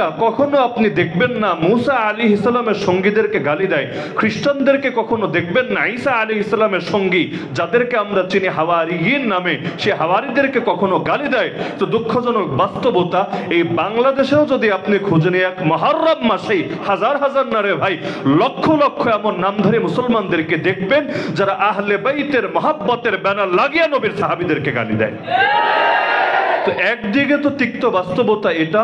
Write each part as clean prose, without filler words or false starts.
ইহুদিরা কখনো আপনি দেখবেন না মুসা আলাইহিস সালামের সঙ্গীদেরকে গালি দেয়, খ্রিস্টানদেরকে কখনো দেখবেন না ঈসা আলাইহিস সালামের সঙ্গী যাদেরকে আমরা চিনি হাওয়ারিয়িন নামে, সে হাওয়ারিদেরকে কখনো গালি দেয়। তো দুঃখজনক বাস্তবতা, এই বাংলাদেশেও যদি আপনি খুঁজে নিয়ে এক মুহররম মাসেই হাজার হাজার না রে ভাই, লক্ষ লক্ষ এমন নামধারী মুসলমানদেরকে দেখবেন যারা আহলে বাইতের মহব্বতের ব্যানার লাগিয়ে নবীর সাহাবীদেরকে গালি দেয়। তো একদিকে তো তিক্ত বাস্তবতা এটা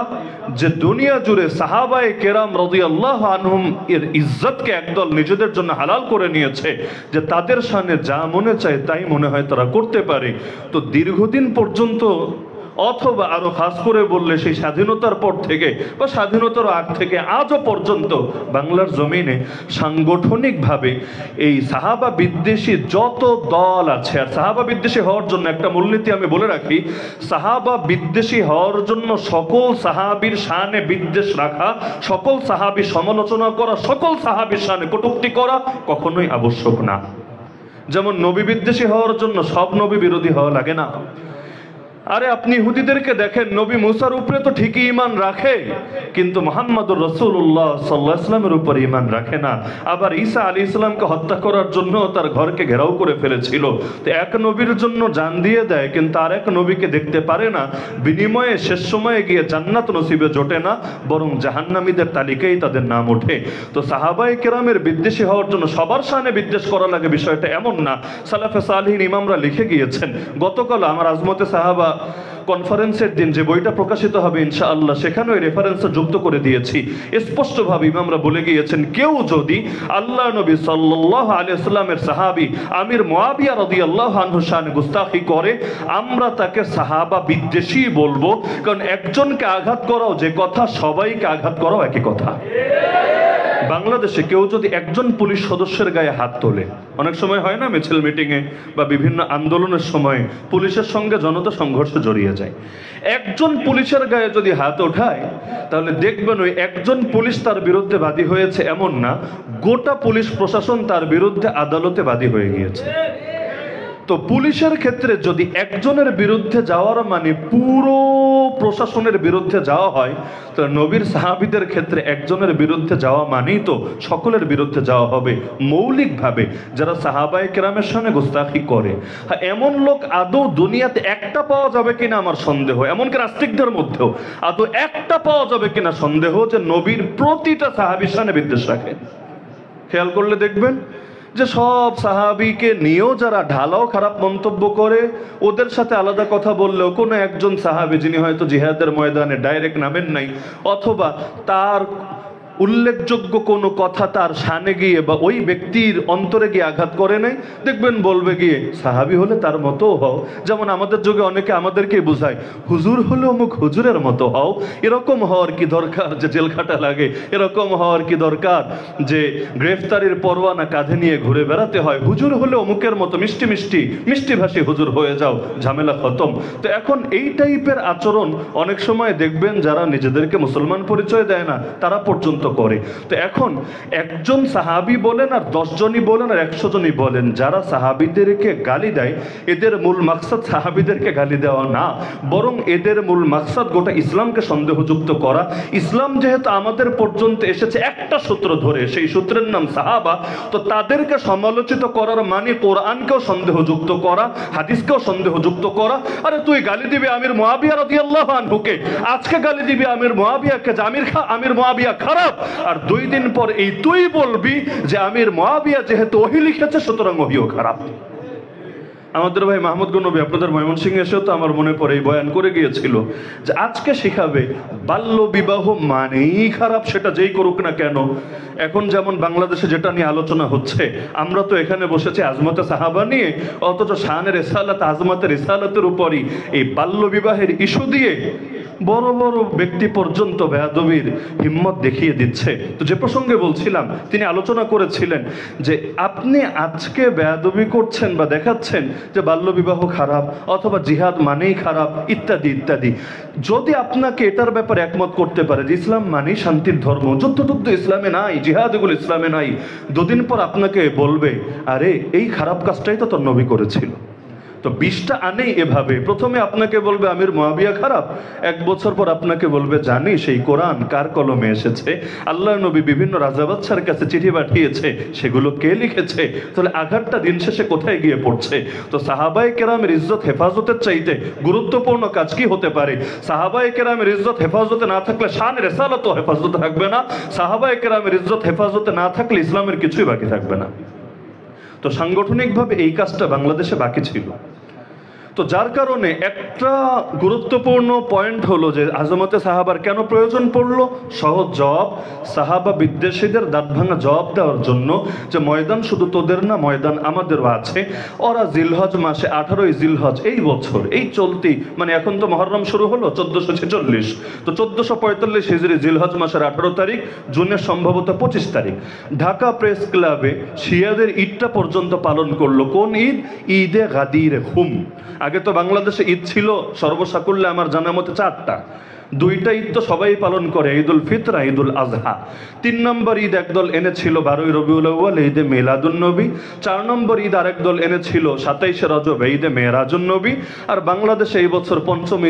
যে দুনিয়া জুড়ে সাহাবায়ে কেরাম রাদিয়াল্লাহু আনহুম এর ইজ্জতকে একদল নিজেদের জন্য হালাল করে নিয়েছে, যে তাদের সামনে যা মনে চায় তাই মনে হয় তারা করতে পারে। তো দীর্ঘদিন পর্যন্ত, অথবা আরো খাস করে বললে সেই স্বাধীনতার পর থেকে বা স্বাধীনতার আগ থেকে আজও পর্যন্ত বাংলার জমিনে সাংগঠনিকভাবে এই সাহাবা বিদ্বেষী যত দল আছে, আর সাহাবা বিদ্বেষী হওয়ার জন্য একটা মূলনীতি আমি বলে রাখি, সাহাবা বিদ্বেষী হওয়ার জন্য সকল সাহাবীর শানে বিদ্বেষ রাখা, সকল সাহাবী সমালোচনা করা, সকল সাহাবীর শানে কটূক্তি করা কখনোই আবশ্যক না। যেমন নবী বিদ্বেষী হওয়ার জন্য সব নবী বিরোধী হওয়া লাগে না। আরে আপনি ইহুদিদেরকে দেখেন, নবী মুসার উপরে তো ঠিকই ঈমান রাখে, কিন্তু মুহাম্মদুর রাসূলুল্লাহ সাল্লাল্লাহু আলাইহি ওয়াসাল্লামের উপর ঈমান রাখে না। আবার ঈসা আলাইহিস সালামকে হত্যা করার জন্য তার ঘরকে ঘেরাও করে ফেলেছিল। তো এক নবীর জন্য জান দিয়ে দেয়, কিন্তু আরেক নবীকে দেখতে পারে না, বিনিময়ে শেষ সময়ে গিয়ে জান্নাত নসিবে জোটে না, বরং জাহান্নামীদের তালিকায় তাদের নাম ওঠে। তো সাহাবায়ে কেরামের বিদ্বেষী হওয়ার জন্য সবার শানে বিদ্বেষ করা লাগে, বিষয়টা এমন না। সালাফে সালিহিন ইমামরা লিখে গিয়েছেন। গতকাল আমার আজমতে সাহাবা কনফারেন্সের দিন যে বইটা প্রকাশিত হবে ইনশাআল্লাহ, সেখানে ওই রেফারেন্সটা যুক্ত করে দিয়েছি। স্পষ্টভাবে ইমামরা বলে গিয়েছেন, কেউ যদি আল্লাহ নবী সাল্লাল্লাহু আলাইহি ওয়াসাল্লামের সাহাবী আমির মুয়াবিয়া রাদিয়াল্লাহু আনহু শানে গুস্তাখি করে, আমরা তাকে সাহাবা বিদ্বেষী বলবো। কারণ একজনকে আঘাত করাও যে কথা, সবাইকে আঘাত করাও একই কথা। বাংলাদেশে কেউ যদি একজন পুলিশ সদস্যের গায়ে হাত তোলে, অনেক সময় হয় না মিছিল মিটিংয়ে বা বিভিন্ন আন্দোলনের সময় পুলিশের সঙ্গে জনতা সংঘর্ষে জড়িয়ে যায়, একজন পুলিশের গায়ে যদি হাত ওঠায়, তাহলে দেখবেন ওই একজন পুলিশ তার বিরুদ্ধে বাদী হয়েছে এমন না, গোটা পুলিশ প্রশাসন তার বিরুদ্ধে আদালতে বাদী হয়ে গিয়েছে। তো পুলিশের ক্ষেত্রে যদি একজনের বিরুদ্ধে যাওয়ার মানে পুরো প্রশাসনের বিরুদ্ধে যাওয়া হয়, তো নবীর সাহাবীদের ক্ষেত্রে একজনের বিরুদ্ধে যাওয়া মানেই তো সকলের বিরুদ্ধে যাওয়া হবে মৌলিকভাবে, যারা সাহাবায়ে কেরামের সামনে গুস্তাখি করে। এমন লোক আদৌ দুনিয়াতে একটা পাওয়া যাবে কিনা আমার সন্দেহ, এমনকি নাস্তিকদের মধ্যেও আদৌ একটা পাওয়া যাবে কিনা সন্দেহ, যে নবীর প্রতিটা সাহাবীর সামনে বিদ্বেষ রাখে। খেয়াল করলে দেখবেন যে সব সাহাবীকে নিয়েও যারা ঢালাও খারাপ মন্তব্য করে, ওদের সাথে আলাদা কথা বললেও কোনো একজন সাহাবী যিনি হয়তো জিহাদের ময়দানে ডাইরেক্ট নামেন নাই, অথবা তার উল্লেখযোগ্য কোনো কথা তার শানে গিয়ে বা ওই ব্যক্তির অন্তরে গিয়ে আঘাত করে নাই, দেখবেন বলবে গিয়ে সাহাবী হলে তার মতো হও। যেমন আমাদের যুগে অনেকে আমাদেরকে বোঝায়, হুজুর হলে অমুক হুজুরের মতো হও। এরকম হওয়ার কি দরকার যে জেল খাটা লাগে? এরকম হওয়ার কি দরকার যে গ্রেফতারির পরোয়ানা কাঁধে নিয়ে ঘুরে বেড়াতে হয়? হুজুর হলে অমুকের মতো মিষ্টি মিষ্টি মিষ্টি ভাষী হুজুর হয়ে যাও, ঝামেলা খতম। তো এখন এই টাইপের আচরণ অনেক সময় দেখবেন যারা নিজেদেরকে মুসলমান পরিচয় দেয় না তারা পর্যন্ত করে। তো এখন একজন সাহাবী বলেন আর 10 জনই বলেন আর 100 জনই বলেন, যারা সাহাবীদেরকে গালি দেয় এদের মূল মাকসাদ সাহাবীদেরকে গালি দেওয়া না, বরং এদের মূল মাকসাদ গোটা ইসলামকে সন্দেহযুক্ত করা। ইসলাম যেহেতু আমাদের পর্যন্ত এসেছে একটা সূত্র ধরে, সেই সূত্রের নাম সাহাবা, তো তাদেরকে সমালোচিত করার মানে কোরআনকেও সন্দেহযুক্ত করা, হাদিসকেও সন্দেহযুক্ত করা। আরে তুই গালি দিবি আমির মুয়াবিয়া রাদিয়াল্লাহু আনহুকে, আজকে গালি দিবি আমির মুয়াবিয়াকে যে আমির মুয়াবিয়া খারাপ, আর 2 দিন পর এই তুই বলবি যে আমির মুয়াবিয়া যেহেতু ওহী লিখেছে সুতরাং ওহীও খারাপ। আমাদের ভাই মাহমুদ গনবী আপনাদের ময়মনসিংহে এসেও তো আমার মনে পড়ে এই বয়ান করে গিয়েছিল যে আজকে শিখাবে বাল্য বিবাহ মানেই খারাপ, সেটা যেই করুক না কেন। এখন যেমন বাংলাদেশে যেটা নিয়ে আলোচনা হচ্ছে, আমরা তো এখানে বসেছি আজমতে সাহাবা নিয়ে, অথচ শানের রিসালাত আজমতের রিসালাতের উপরই এই বাল্য বিবাহের ইস্যু দিয়ে বড় বড় ব্যক্তি পর্যন্ত বেয়াদবির হিম্মত দেখিয়ে দিচ্ছে। তো যে প্রসঙ্গে বলছিলাম, তিনি আলোচনা করেছিলেন যে আপনি আজকে বেয়াদবি করছেন বা দেখাচ্ছেন যে বাল্যবিবাহ খারাপ অথবা জিহাদ মানেই খারাপ ইত্যাদি ইত্যাদি। যদি আপনাকে এটার ব্যাপারে একমত করতে পারে যে ইসলাম মানেই শান্তির ধর্ম, যুদ্ধ ইসলামে নাই, জিহাদ এগুলো ইসলামে নাই, 2 দিন পর আপনাকে বলবে আরে এই খারাপ কাজটাই তো তোর নবী করেছিল। তো 20টা আনেই এভাবে, প্রথমে আপনাকে বলবে আমির মুয়াবিয়া খারাপ, 1 বছর পর আপনাকে বলবে জানি সেই কোরআন কার কলমে এসেছে, আল্লাহ নবী বিভিন্ন রাজা বাদশার কাছে চিঠি পাঠিয়েছে, সেগুলো কে লিখেছে, তাহলে আঘাতটা দিন শেষে কোথায় গিয়ে পড়ছে? তো সাহাবায়ে কেরামের ইজ্জত হেফাজতের চাইতে গুরুত্বপূর্ণ কাজ কি হতে পারে? সাহাবায়ে কেরামের ইজ্জত হেফাজতে না থাকলে শান রিসালাত হেফাজতে থাকবে না, সাহাবায়ে কেরামের ইজ্জত হেফাজতে না থাকলে ইসলামের কিছুই বাকি থাকবে না। তো সাংগঠনিকভাবে এই কাজটা বাংলাদেশে বাকি ছিল। তো যার কারণে একটা গুরুত্বপূর্ণ পয়েন্ট হলো যে আজমতে সাহাবার কেন প্রয়োজন পড়লো? সহজ জবাব, সাহাবা বিদ্বেষীদের দাঁত ভাঙা জবাব দেওয়ার জন্য যে ময়দান শুধু তোদের না, ময়দান আমাদেরও আছে। ওরা জিলহজ মাসে 18ই জিলহজ এই বছর এই চলতি, মানে এখন তো মহররম শুরু হলো 1446, তো 1445 হিজরি জিলহজ মাসের 18 তারিখ, জুনের সম্ভবত 25 তারিখ ঢাকা প্রেস ক্লাবে শিয়াদের ঈদটা পর্যন্ত পালন করলো। কোন ঈদ? ঈদে গাদির হুম। আগে তো বাংলাদেশে ঈদ ছিল সর্বসাকুল্যে আমার জানা মতে 4টা। 2টা ঈদ তো সবাই পালন করে, ঈদুল ফিতর, ঈদুল আজহা। 3 নম্বর ঈদ একদল এনেছিল 12ই রবিউল আউয়াল, ঈদে মিলাদুন নবী। 4 নম্বর ঈদ আরেক দল এনেছিল 27শে রজব, ঈদে মেরাজুন নবী। আর বাংলাদেশে এই বছর 5ম